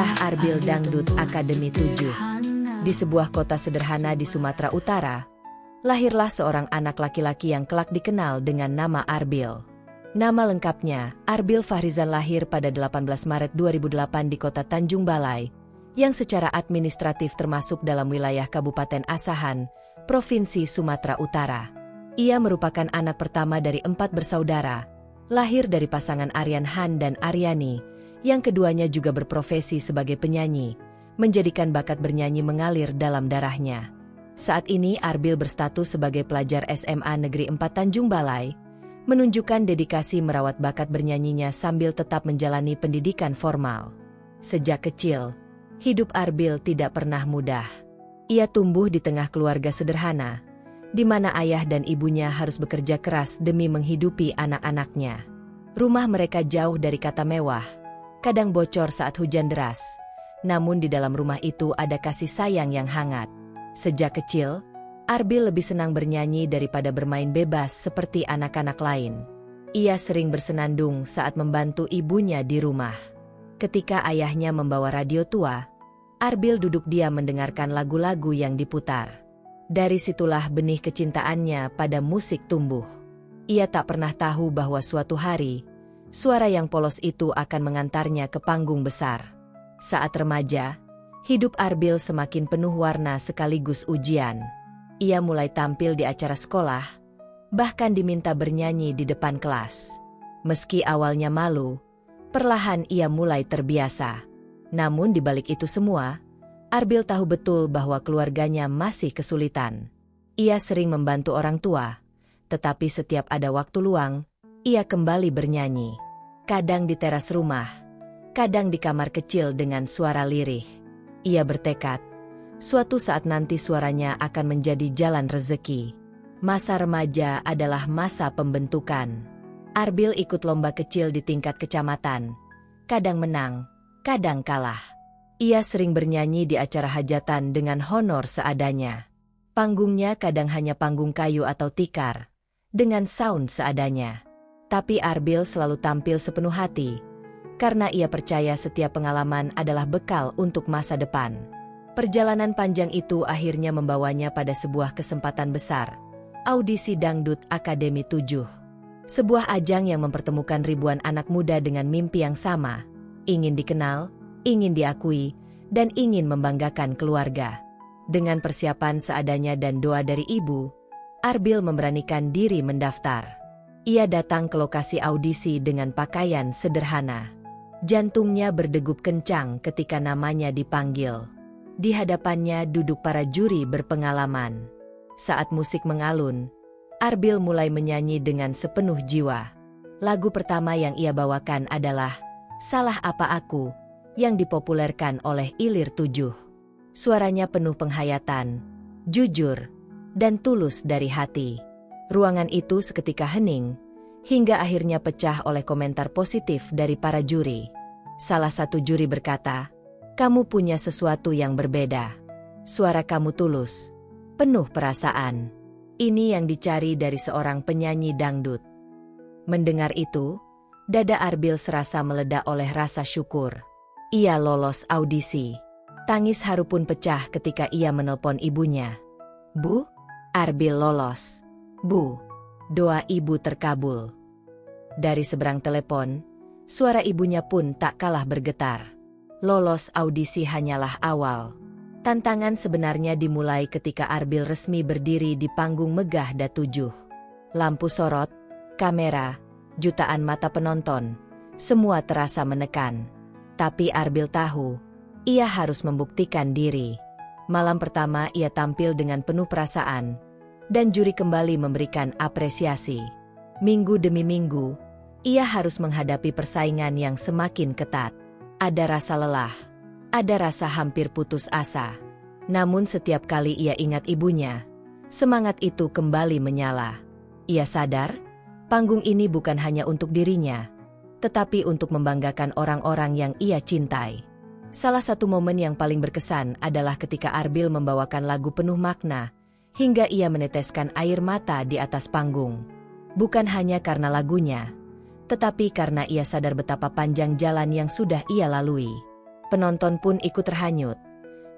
Kisah Arbil Dangdut Akademi 7. Di sebuah kota sederhana di Sumatera Utara, lahirlah seorang anak laki-laki yang kelak dikenal dengan nama Arbil. Nama lengkapnya, Arbil Fahrizan, lahir pada 18 Maret 2008 di kota Tanjung Balai, yang secara administratif termasuk dalam wilayah Kabupaten Asahan, Provinsi Sumatera Utara. Ia merupakan anak pertama dari 4 bersaudara, lahir dari pasangan Aryan Han dan Aryani, yang keduanya juga berprofesi sebagai penyanyi, menjadikan bakat bernyanyi mengalir dalam darahnya. Saat ini Arbil berstatus sebagai pelajar SMA Negeri 4 Tanjung Balai, menunjukkan dedikasi merawat bakat bernyanyinya sambil tetap menjalani pendidikan formal. Sejak kecil, hidup Arbil tidak pernah mudah. Ia tumbuh di tengah keluarga sederhana, di mana ayah dan ibunya harus bekerja keras demi menghidupi anak-anaknya. Rumah mereka jauh dari kata mewah, kadang bocor saat hujan deras. Namun di dalam rumah itu ada kasih sayang yang hangat. Sejak kecil, Arbil lebih senang bernyanyi daripada bermain bebas seperti anak-anak lain. Ia sering bersenandung saat membantu ibunya di rumah. Ketika ayahnya membawa radio tua, Arbil duduk diam mendengarkan lagu-lagu yang diputar. Dari situlah benih kecintaannya pada musik tumbuh. Ia tak pernah tahu bahwa suatu hari, suara yang polos itu akan mengantarnya ke panggung besar. Saat remaja, hidup Arbil semakin penuh warna sekaligus ujian. Ia mulai tampil di acara sekolah, bahkan diminta bernyanyi di depan kelas. Meski awalnya malu, perlahan ia mulai terbiasa. Namun di balik itu semua, Arbil tahu betul bahwa keluarganya masih kesulitan. Ia sering membantu orang tua, tetapi setiap ada waktu luang, ia kembali bernyanyi. Kadang di teras rumah, kadang di kamar kecil dengan suara lirih. Ia bertekad, suatu saat nanti suaranya akan menjadi jalan rezeki. Masa remaja adalah masa pembentukan. Arbil ikut lomba kecil di tingkat kecamatan. Kadang menang, kadang kalah. Ia sering bernyanyi di acara hajatan dengan honor seadanya. Panggungnya kadang hanya panggung kayu atau tikar, dengan sound seadanya. Tapi Arbil selalu tampil sepenuh hati, karena ia percaya setiap pengalaman adalah bekal untuk masa depan. Perjalanan panjang itu akhirnya membawanya pada sebuah kesempatan besar, audisi Dangdut Akademi 7. Sebuah ajang yang mempertemukan ribuan anak muda dengan mimpi yang sama, ingin dikenal, ingin diakui, dan ingin membanggakan keluarga. Dengan persiapan seadanya dan doa dari ibu, Arbil memberanikan diri mendaftar. Ia datang ke lokasi audisi dengan pakaian sederhana. Jantungnya berdegup kencang ketika namanya dipanggil. Di hadapannya duduk para juri berpengalaman. Saat musik mengalun, Arbil mulai menyanyi dengan sepenuh jiwa. Lagu pertama yang ia bawakan adalah Salah Apa Aku, yang dipopulerkan oleh Ilir 7. Suaranya penuh penghayatan, jujur, dan tulus dari hati. Ruangan itu seketika hening, hingga akhirnya pecah oleh komentar positif dari para juri. Salah satu juri berkata, "Kamu punya sesuatu yang berbeda. Suara kamu tulus, penuh perasaan. Ini yang dicari dari seorang penyanyi dangdut." Mendengar itu, dada Arbil serasa meledak oleh rasa syukur. Ia lolos audisi. Tangis haru pun pecah ketika ia menelpon ibunya. "Bu, Arbil lolos. Bu, doa ibu terkabul." Dari seberang telepon, suara ibunya pun tak kalah bergetar. Lolos audisi hanyalah awal. Tantangan sebenarnya dimulai ketika Arbil resmi berdiri di panggung megah Da7. Lampu sorot, kamera, jutaan mata penonton, semua terasa menekan. Tapi Arbil tahu, ia harus membuktikan diri. Malam pertama ia tampil dengan penuh perasaan, dan juri kembali memberikan apresiasi. Minggu demi minggu, ia harus menghadapi persaingan yang semakin ketat. Ada rasa lelah, ada rasa hampir putus asa. Namun setiap kali ia ingat ibunya, semangat itu kembali menyala. Ia sadar, panggung ini bukan hanya untuk dirinya, tetapi untuk membanggakan orang-orang yang ia cintai. Salah satu momen yang paling berkesan adalah ketika Arbil membawakan lagu penuh makna, hingga ia meneteskan air mata di atas panggung. Bukan hanya karena lagunya, tetapi karena ia sadar betapa panjang jalan yang sudah ia lalui. Penonton pun ikut terhanyut.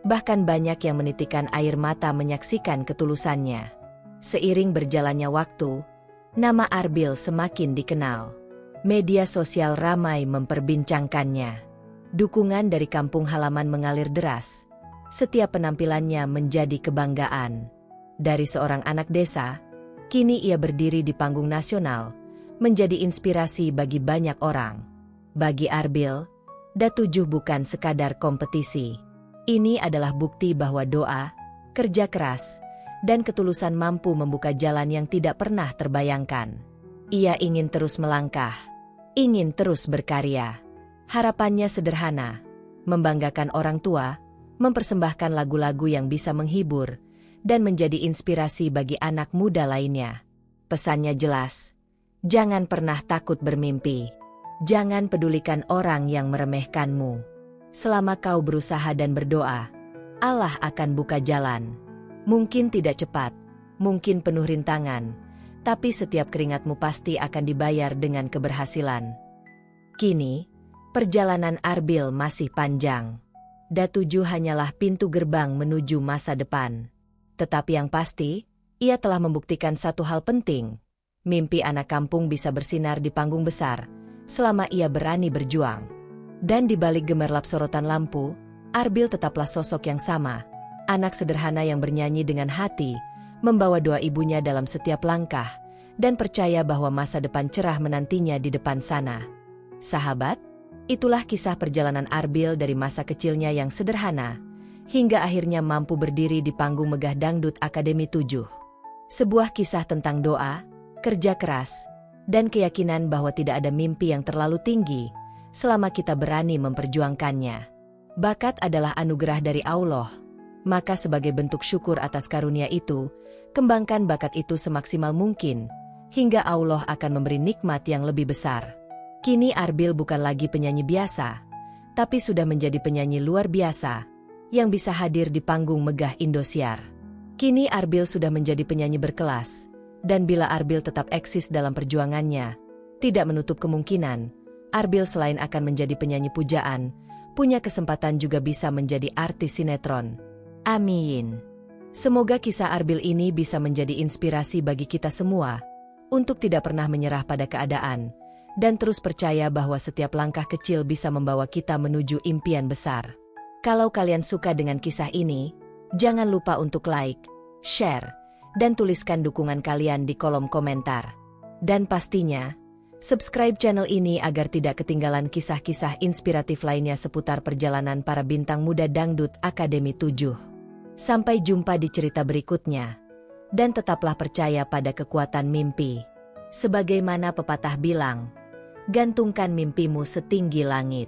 Bahkan banyak yang menitikkan air mata menyaksikan ketulusannya. Seiring berjalannya waktu, nama Arbil semakin dikenal. Media sosial ramai memperbincangkannya. Dukungan dari kampung halaman mengalir deras. Setiap penampilannya menjadi kebanggaan. Dari seorang anak desa, kini ia berdiri di panggung nasional, menjadi inspirasi bagi banyak orang. Bagi Arbil, Da7 bukan sekadar kompetisi. Ini adalah bukti bahwa doa, kerja keras, dan ketulusan mampu membuka jalan yang tidak pernah terbayangkan. Ia ingin terus melangkah, ingin terus berkarya. Harapannya sederhana, membanggakan orang tua, mempersembahkan lagu-lagu yang bisa menghibur, dan menjadi inspirasi bagi anak muda lainnya. Pesannya jelas, jangan pernah takut bermimpi. Jangan pedulikan orang yang meremehkanmu. Selama kau berusaha dan berdoa, Allah akan buka jalan. Mungkin tidak cepat, mungkin penuh rintangan, tapi setiap keringatmu pasti akan dibayar dengan keberhasilan. Kini, perjalanan Arbil masih panjang. Da7 hanyalah pintu gerbang menuju masa depan. Tetapi yang pasti, ia telah membuktikan satu hal penting. Mimpi anak kampung bisa bersinar di panggung besar, selama ia berani berjuang. Dan di balik gemerlap sorotan lampu, Arbil tetaplah sosok yang sama. Anak sederhana yang bernyanyi dengan hati, membawa doa ibunya dalam setiap langkah, dan percaya bahwa masa depan cerah menantinya di depan sana. Sahabat, itulah kisah perjalanan Arbil dari masa kecilnya yang sederhana, hingga akhirnya mampu berdiri di panggung megah Dangdut Akademi 7. Sebuah kisah tentang doa, kerja keras, dan keyakinan bahwa tidak ada mimpi yang terlalu tinggi, selama kita berani memperjuangkannya. Bakat adalah anugerah dari Allah, maka sebagai bentuk syukur atas karunia itu, kembangkan bakat itu semaksimal mungkin, hingga Allah akan memberi nikmat yang lebih besar. Kini Arbil bukan lagi penyanyi biasa, tapi sudah menjadi penyanyi luar biasa, yang bisa hadir di panggung megah Indosiar. Kini Arbil sudah menjadi penyanyi berkelas, dan bila Arbil tetap eksis dalam perjuangannya, tidak menutup kemungkinan, Arbil selain akan menjadi penyanyi pujaan, punya kesempatan juga bisa menjadi artis sinetron. Amin. Semoga kisah Arbil ini bisa menjadi inspirasi bagi kita semua, untuk tidak pernah menyerah pada keadaan, dan terus percaya bahwa setiap langkah kecil bisa membawa kita menuju impian besar. Kalau kalian suka dengan kisah ini, jangan lupa untuk like, share, dan tuliskan dukungan kalian di kolom komentar. Dan pastinya, subscribe channel ini agar tidak ketinggalan kisah-kisah inspiratif lainnya seputar perjalanan para bintang muda Dangdut Akademi 7. Sampai jumpa di cerita berikutnya. Dan tetaplah percaya pada kekuatan mimpi. Sebagaimana pepatah bilang, gantungkan mimpimu setinggi langit.